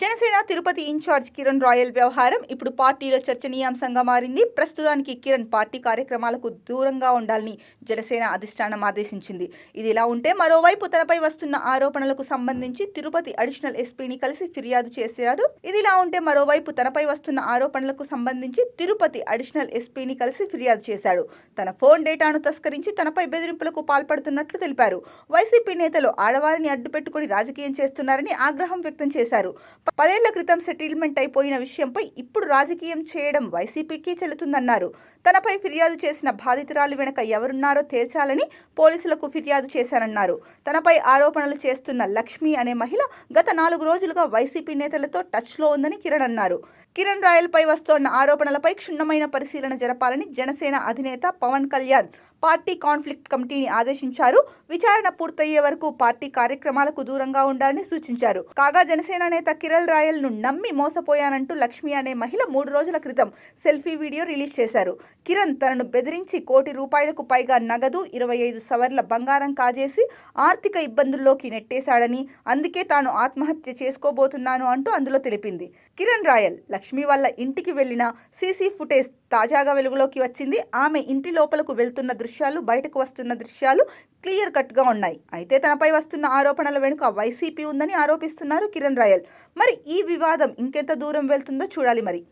Janasena Tirupati incharge Kiran royal వ్యవహారం ఇప్పుడు పార్టీలో చర్చనీయాంశంగా మారింది. ప్రస్తుతానికి కిరణ్ పార్టీ కార్యక్రమాలకు దూరంగా ఉండాలని జనసేన అధిష్టానం ఆదేశించింది. ఇది ఇలా ఉంటే మరోవైపు తనపై వస్తున్న ఆరోపణలకు సంబంధించి తిరుపతి అడిషనల్ ఎస్పీని కలిసి ఫిర్యాదు చేశారు. తన ఫోన్ డేటాను తస్కరించి తనపై బెదిరింపులకు పాల్పడుతున్నట్లు తెలిపారు. వైసీపీ నేతలు ఆడవారిని అడ్డుపెట్టుకుని రాజకీయం చేస్తున్నారని ఆగ్రహం వ్యక్తం చేశారు. 10 ఏళ్ల క్రితం సెటిల్మెంట్ అయిపోయిన విషయంపై ఇప్పుడు రాజకీయం చేయడం వైసీపీకి చెల్లుతుందన్నారు. తనపై ఫిర్యాదు చేసిన బాధితురాలు వెనుక ఎవరున్నారో తేల్చాలని పోలీసులకు ఫిర్యాదు చేశారన్నారు. తనపై ఆరోపణలు చేస్తున్న లక్ష్మి అనే మహిళ గత 4 రోజులుగా వైసీపీ నేతలతో టచ్లో ఉందని కిరణ్ అన్నారు. కిరణ్ రాయల్పై వస్తోన్న ఆరోపణలపై క్షుణ్ణమైన పరిశీలన జరపాలని జనసేన అధినేత పవన్ కళ్యాణ్ పార్టీ కాన్ఫ్లిక్ట్ కమిటీని ఆదేశించారు. విచారణ పూర్తయ్యే వరకు పార్టీ కార్యక్రమాలకు దూరంగా ఉండాలని సూచించారు. కాగా జనసేన నేత కిరణ్ రాయల్ను నమ్మి మోసపోయానంటూ లక్ష్మి అనే మహిళ 3 రోజుల క్రితం సెల్ఫీ వీడియో రిలీజ్ చేశారు. కిరణ్ తనను బెదిరించి ₹1 కోటి పైగా నగదు, 25 సవర్ల బంగారం కాజేసి ఆర్థిక ఇబ్బందుల్లోకి నెట్టేశాడని, అందుకే తాను ఆత్మహత్య చేసుకోబోతున్నాను అంటూ అందులో తెలిపింది. కిరణ్ రాయల్ లక్ష్మి వాళ్ళ ఇంటికి వెళ్లిన సీసీ ఫుటేజ్ తాజాగా వెలుగులోకి వచ్చింది. ఆమె ఇంటి లోపలకు వెళ్తున్న దృశ్యాలు, బయటకు వస్తున్న దృశ్యాలు క్లియర్ కట్గా ఉన్నాయి. అయితే తనపై వస్తున్న ఆరోపణల వెనుక వైసీపీ ఉందని ఆరోపిస్తున్నారు కిరణ్ రాయల్. మరి ఈ వివాదం ఇంకెంత దూరం వెళ్తుందో చూడాలి మరి.